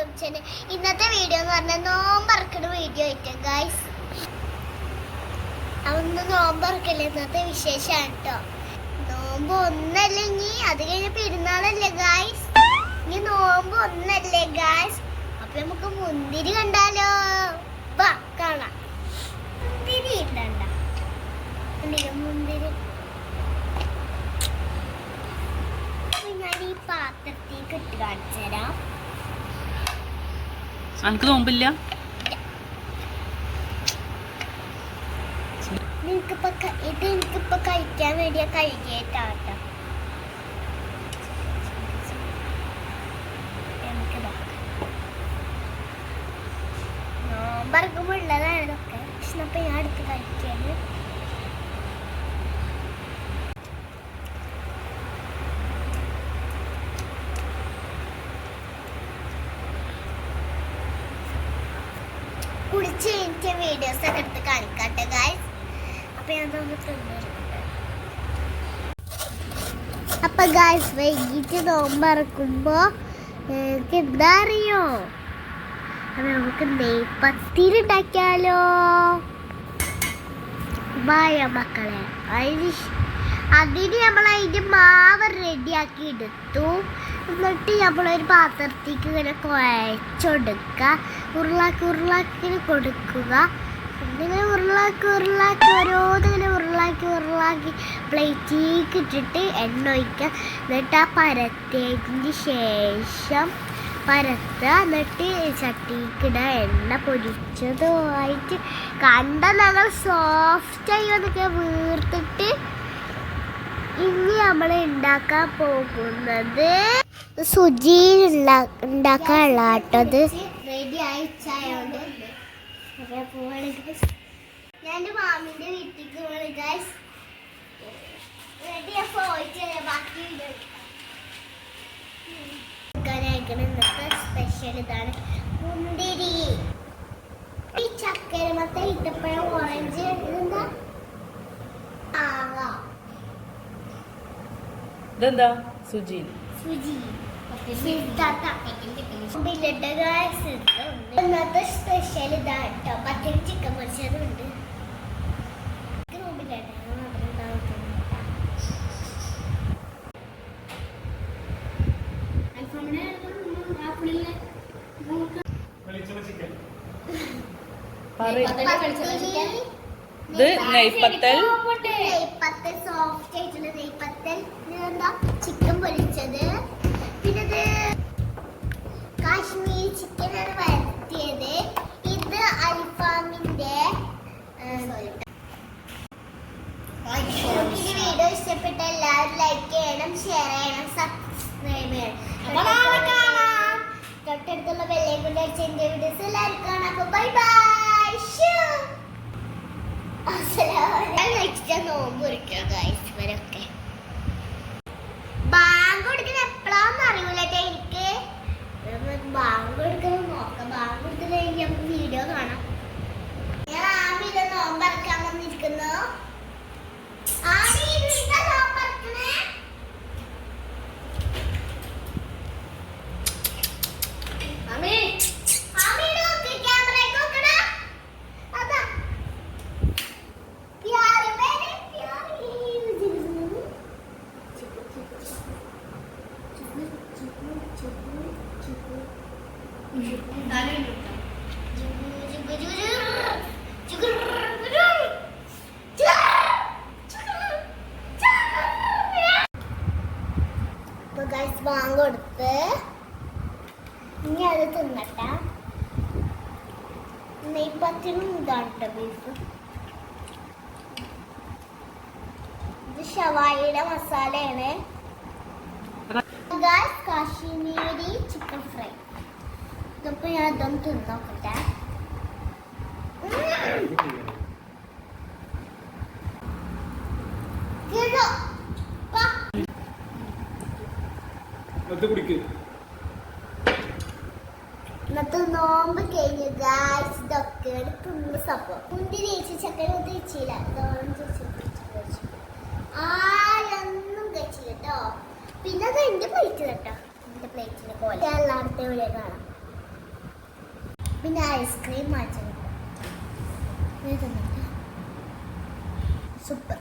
YouTube channel. ഇന്നത്തെ video എന്ന് പറഞ്ഞാൽ നോമ്പറക്കുന്ന വീഡിയോ ആയിട്ട് ഗൈസ്. അതൊന്ന് നോമ്പറക്കല്ലേ ഇന്നത്തെ വിശേഷമാണ് കേട്ടോ. നോമ്പ് ഒന്നല്ലേ ഇനി, അത് കഴിഞ്ഞ പെരുന്നാളല്ലേ ഗൈസ്. ഇനി നോമ്പ് ഒന്നല്ലേ ഗൈസ്. അപ്പൊ നമുക്ക് മുന്തിരി കണ്ടാലോ? വാ കാണാം. മുന്തിരി ഇടണ്ട, മുന്തിരി ഞാൻ ഈ പാത്രത്തേക്ക് ഇട്ട് കാണിച്ചു തരാം. എനിക്ക് നോമ്പില്ല. ഇത് എനിക്കിപ്പോ കഴിക്കാൻ വേണ്ടിയാ കഴുകിയിട്ടാട്ടോ. നോമ്പറക്കുമ്പോ ഉള്ളതാണ് ഇതൊക്കെ. പക്ഷെ അപ്പൊ ഞാൻ അടുത്ത് കഴിക്കാന് കുടിച്ച് എനിക്ക് വീഡിയോസ് ഒക്കെ എടുത്ത് കാണിക്കാട്ടെ ഗായ്സ്. അപ്പൊ ഞാൻ അപ്പൊ ഗായ്സ് വൈകിട്ട് നോമ്പറക്കുമ്പോ എനിക്ക് എന്താ അറിയോ, അപ്പൊ നമുക്ക് നെയ്പത്തിരി ഉണ്ടാക്കിയാലോ? വായ മക്കളെ. അതിന് നമ്മൾ അതിന്റെ മാവ് റെഡിയാക്കി എടുത്തു. എന്നിട്ട് നമ്മളൊരു പാത്രത്തേക്ക് ഇങ്ങനെ കുഴച്ചെടുക്കുക. ഉരുളാക്കി കൊടുക്കുക. ഇങ്ങനെ ഉരുളാക്കി ഓരോന്നിങ്ങനെ ഉരുളാക്കി പ്ലേറ്റിലേക്ക് ഇട്ടിട്ട് എണ്ണ ഒഴിക്കുക. എന്നിട്ട് ആ പരത്തിയതിന് ശേഷം പരത്തുക. എന്നിട്ട് ചട്ടിക്കിട എണ്ണ പൊരിച്ചതുമായിട്ട് കണ്ട ഞങ്ങൾ സോഫ്റ്റായി വന്നൊക്കെ വീർത്തിട്ട് ഇനി നമ്മൾ ഉണ്ടാക്കാൻ പോകുന്നത് സുജി ഉണ്ടാക്കാനുള്ള കേട്ടത്. റെഡി ആയിച്ചായോണ്ട് ഞാൻ എൻ്റെ മാമിൻ്റെ വീട്ടിലേക്ക് പോവാണ് ഗൈസ്. റെഡി ബാക്കി ഇന്നത്തെ സ്പെഷ്യൽ ഇതാണ് മുന്തിരി, ഈ ചക്കര മത്ത, ഈത്തപ്പഴം, ഓറഞ്ച്, ഇതെന്താ ഇതെന്താ സുജി. ഇന്നത്തെ സ്പെഷ്യൽ ഇതാണ് കേട്ടോ. പത്തിരി ചിക്കൻ പൊരിച്ചതും ഉണ്ട്. ഇത് നെയ്പത്തൽ, സോഫ്റ്റ് ആയിട്ടുള്ള നെയ്പത്തൽ. ഇതെന്താ ചിക്കൻ പൊരിച്ചത്. പിന്നെ ഇത് കാശ്മീരി ചിക്കനാണ് വരട്ടിയത്. ഇത് അൽഫാമിന്റെ. വീഡിയോ ഇഷ്ടപ്പെട്ട എല്ലാവരും ലൈക്ക് ചെയ്യണം, ഷെയർ ചെയ്യണം, സബ്സ്ക്രൈബ് ചെയ്യണം. തൊട്ടടുത്തുള്ള ബെല്ലൈക്കൺ അടിച്ച് എന്റെ വീഡിയോസ് എല്ലാവരും കാണാം. Bye bye. നോമ്പ് കുറിക്കുക ഗൈസ്. ഇവരൊക്കെ ബാങ്ക് കൊടുക്കുന്ന എപ്പോഴാന്ന് അറിയൂല എനിക്ക്. ബാങ്ക് കൊടുക്കുന്നത് നോക്കാം. ബാങ്ക് കൊടുത്തിട്ട് നമുക്ക് വീഡിയോ കാണാം. ഞാൻ ആമി ഇത് നോമ്പറക്കാൻ വന്നിരിക്കുന്നു. നോമ്പറക്കണേ. ബാങ്ക് കൊടുത്ത് ഇനി അത് തിന്നട്ടെ. നെയ്പത്തിനും ഇതാണ് കേട്ടോ ബീഫ്. ഇത് ഷവായിയുടെ മസാലയാണ്. Kashmiri chicken fry. ഇതൊക്കെ ഞാൻ ഇതൊന്ന് തിന്നോക്കട്ടെ. ഇന്നത്തെ നോമ്പ് കഴിഞ്ഞു ഗായ്സ്. ഇതൊക്കെയാണ് തിന്ന സംഭവം. മുന്തിരി ചേച്ചി ചക്കര കഴിച്ചില്ല. ആരൊന്നും കഴിച്ചില്ല കേട്ടോ. പിന്നെ അത് എന്റെ പ്ലേറ്റ് കേട്ടോ. എന്റെ പ്ലേറ്റിന് പോലെ എല്ലായിടത്തെ ഇവിടെ കാണാം. പിന്നെ ഐസ്ക്രീം മാറ്റി സൂപ്പർ.